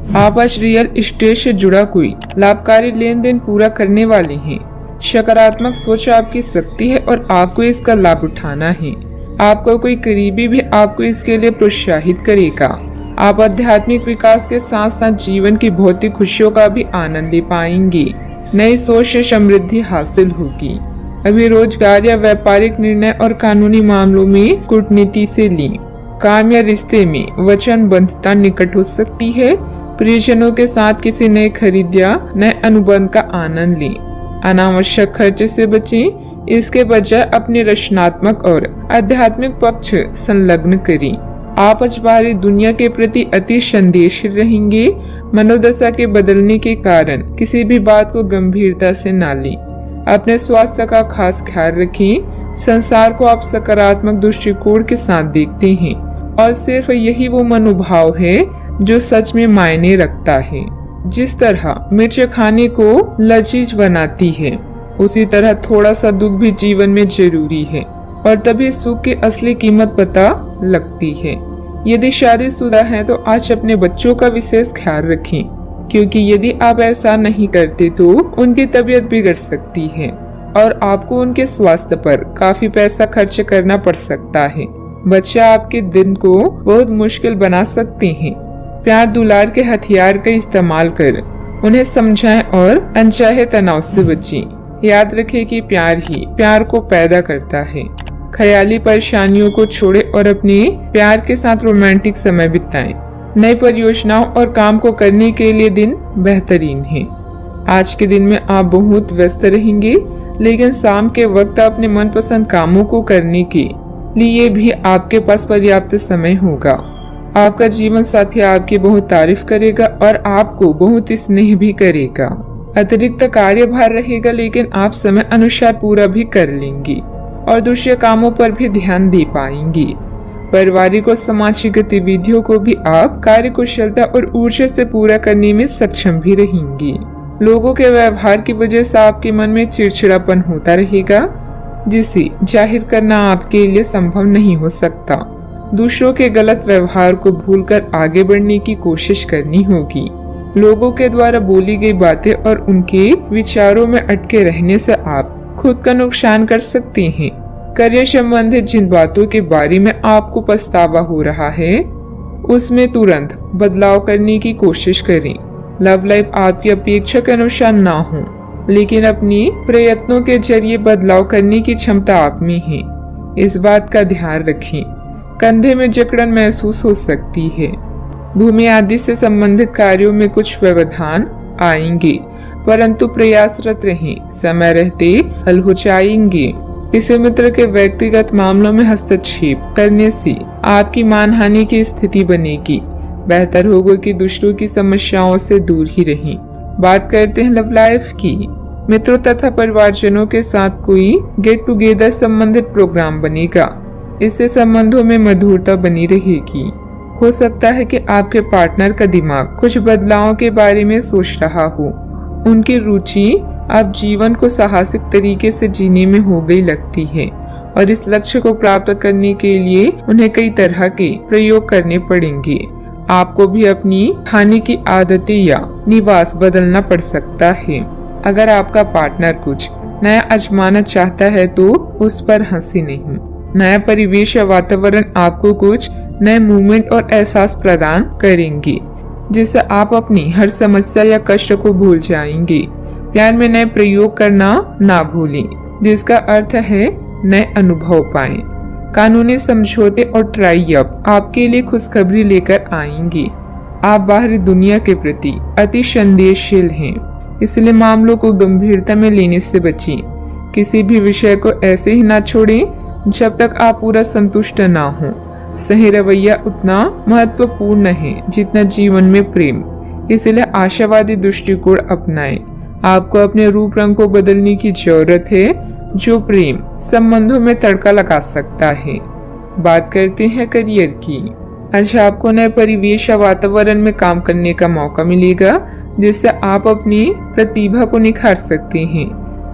आप आज real estate से जुड़ा कोई लाभकारी लेन देन पूरा करने वाले हैं। सकारात्मक सोच आपकी शक्ति है और आपको इसका लाभ उठाना है। आपका कोई करीबी भी आपको इसके लिए प्रोत्साहित करेगा। आप आध्यात्मिक विकास के साथ साथ जीवन की भौतिक खुशियों का भी आनंद ले पाएंगे। नई सोच से समृद्धि हासिल होगी। अभी रोजगार या व्यापारिक निर्णय और कानूनी मामलों में कूटनीति से लें। काम या रिश्ते में वचनबद्धता निकट हो सकती है। प्रियजनों के साथ किसी नए खरीद या नए अनुबंध का आनंद लें। अनावश्यक खर्चे से बचें। इसके बजाय अपने रचनात्मक और आध्यात्मिक पक्ष संलग्न करें। आप आज बाहरी दुनिया के प्रति अति संवेदनशील रहेंगे। मनोदशा के बदलने के कारण किसी भी बात को गंभीरता से न लें। अपने स्वास्थ्य का खास ख्याल रखें। संसार को आप सकारात्मक दृष्टिकोण के साथ देखते हैं और सिर्फ यही वो मनोभाव है जो सच में मायने रखता है। जिस तरह मिर्च खाने को लजीज बनाती है, उसी तरह थोड़ा सा दुख भी जीवन में जरूरी है और तभी सुख की असली कीमत पता लगती है। यदि शादीशुदा हैं तो आज अपने बच्चों का विशेष ख्याल रखें, क्योंकि यदि आप ऐसा नहीं करते तो उनकी तबीयत बिगड़ सकती है और आपको उनके स्वास्थ्य पर काफी पैसा खर्च करना पड़ सकता है। बच्चे आपके दिन को बहुत मुश्किल बना सकते हैं। प्यार दुलार के हथियार का इस्तेमाल कर उन्हें समझाएं और अनचाहे तनाव से बचें। याद रखें कि प्यार ही प्यार को पैदा करता है। ख्याली परेशानियों को छोड़े और अपने प्यार के साथ रोमांटिक समय बिताएं। नई परियोजनाओं और काम को करने के लिए दिन बेहतरीन है। आज के दिन में आप बहुत व्यस्त रहेंगे, लेकिन शाम के वक्त अपने मनपसंद कामों को करने के लिए भी आपके पास पर्याप्त समय होगा। आपका जीवन साथी आपकी बहुत तारीफ करेगा और आपको बहुत स्नेह भी करेगा। अतिरिक्त कार्यभार रहेगा, लेकिन आप समय अनुसार पूरा भी कर लेंगे और दूसरे कामों पर भी ध्यान दे पाएंगे। पारिवारिक और सामाजिक गतिविधियों को भी आप कार्यकुशलता और ऊर्जा से पूरा करने में सक्षम भी रहेंगे। लोगों के व्यवहार की वजह से आपके मन में चिड़चिड़ापन होता रहेगा, जिसे जाहिर करना आपके लिए संभव नहीं हो सकता। दूसरों के गलत व्यवहार को भूलकर आगे बढ़ने की कोशिश करनी होगी। लोगों के द्वारा बोली गई बातें और उनके विचारों में अटके रहने से आप खुद का नुकसान कर सकते हैं। करियर संबंधित जिन बातों के बारे में आपको पछतावा हो रहा है, उसमें तुरंत बदलाव करने की कोशिश करें। लव लाइफ आपकी अपेक्षा के अनुसार ना हो, लेकिन अपने प्रयत्नों के जरिए बदलाव करने की क्षमता आप में है। इस बात का ध्यान रखें। कंधे में जकड़न महसूस हो सकती है। भूमि आदि से संबंधित कार्यों में कुछ व्यवधान आएंगे, परंतु प्रयासरत रहें। समय रहते हल हो जाएंगे। किसी मित्र के व्यक्तिगत मामलों में हस्तक्षेप करने से आपकी मानहानि की स्थिति बनेगी। बेहतर होगा कि दूसरों की समस्याओं से दूर ही रहें। बात करते हैं लव लाइफ की। मित्रों तथा परिवारजनों के साथ कोई गेट टुगेदर संबंधित प्रोग्राम बनेगा। इससे संबंधों में मधुरता बनी रहेगी। हो सकता है कि आपके पार्टनर का दिमाग कुछ बदलावों के बारे में सोच रहा हो। उनकी रुचि अब जीवन को साहसिक तरीके से जीने में हो गई लगती है और इस लक्ष्य को प्राप्त करने के लिए उन्हें कई तरह के प्रयोग करने पड़ेंगे। आपको भी अपनी खाने की आदतें या निवास बदलना पड़ सकता है। अगर आपका पार्टनर कुछ नया आजमाना चाहता है तो उस पर हंसी नहीं। नया परिवेश या वातावरण आपको कुछ नए मूवमेंट और एहसास प्रदान करेंगे, जिससे आप अपनी हर समस्या या कष्ट को भूल जाएंगे। प्यार में नए प्रयोग करना ना भूलें, जिसका अर्थ है नए अनुभव पाएं। कानूनी समझौते और ट्राई अप आपके लिए खुशखबरी लेकर आएंगे। आप बाहरी दुनिया के प्रति अति संवेदनशील हैं, इसलिए मामलों को गंभीरता में लेने से बचें। किसी भी विषय को ऐसे ही ना छोड़ें जब तक आप पूरा संतुष्ट ना हो। सही रवैया उतना महत्वपूर्ण है जितना जीवन में प्रेम, इसलिए आशावादी दृष्टिकोण अपनाएं। आपको अपने रूप रंग को बदलने की जरूरत है, जो प्रेम संबंधों में तड़का लगा सकता है। बात करते हैं करियर की। आज आपको नए परिवेश या वातावरण में काम करने का मौका मिलेगा, जिससे आप अपनी प्रतिभा को निखार सकते हैं।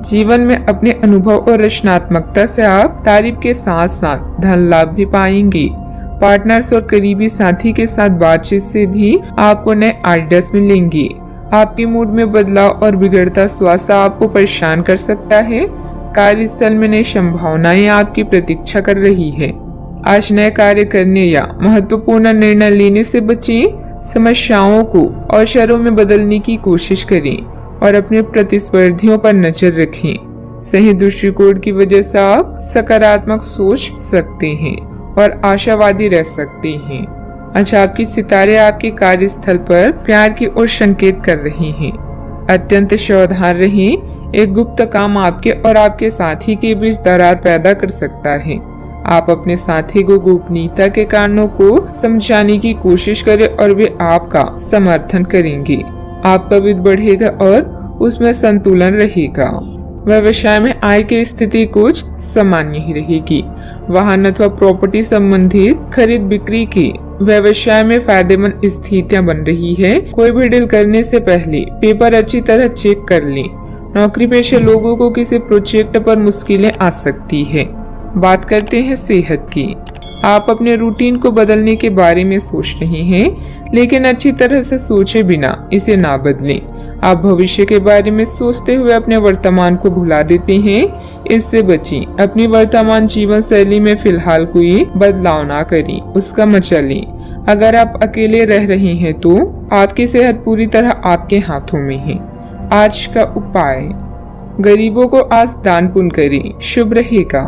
जीवन में अपने अनुभव और रचनात्मकता से आप तारीफ के साथ साथ धन लाभ भी पाएंगे। पार्टनर्स और करीबी साथी के साथ बातचीत से भी आपको नए आइडियाज मिलेंगे। आपके मूड में बदलाव और बिगड़ता स्वास्थ्य आपको परेशान कर सकता है। कार्यस्थल में नई संभावनाएं आपकी प्रतीक्षा कर रही है। आज नए कार्य करने या महत्वपूर्ण निर्णय लेने से बचें। समस्याओं को अवसरों में बदलने की कोशिश करें और अपने प्रतिस्पर्धियों पर नजर रखें। सही दृष्टिकोण की वजह से आप सकारात्मक सोच सकते हैं और आशावादी रह सकते हैं। अच्छा, आपके सितारे आपके कार्यस्थल पर प्यार की ओर संकेत कर रहे हैं। अत्यंत सावधान रहें। एक गुप्त काम आपके और आपके साथी के बीच दरार पैदा कर सकता है। आप अपने साथी को गोपनीयता के कारणों को समझाने की कोशिश करें और वे आपका समर्थन करेंगे। आपका वित्त बढ़ेगा और उसमें संतुलन रहेगा। व्यवसाय में आय की स्थिति कुछ सामान्य ही रहेगी। वाहन अथवा प्रॉपर्टी संबंधित खरीद बिक्री की व्यवसाय में फायदेमंद स्थितियां बन रही है। कोई भी डील करने से पहले पेपर अच्छी तरह चेक कर लें। नौकरी पेशे लोगों को किसी प्रोजेक्ट पर मुश्किलें आ सकती है। बात करते हैं सेहत की। आप अपने रूटीन को बदलने के बारे में सोच रहे हैं, लेकिन अच्छी तरह से सोचे बिना इसे ना बदलें। आप भविष्य के बारे में सोचते हुए अपने वर्तमान को भुला देते हैं। इससे बचें। अपनी वर्तमान जीवन शैली में फिलहाल कोई बदलाव ना करें, उसका मजा लें। अगर आप अकेले रह रहे हैं तो आपकी सेहत पूरी तरह आपके हाथों में है। आज का उपाय, गरीबों को आज दान पुण्य करें, शुभ रहेगा।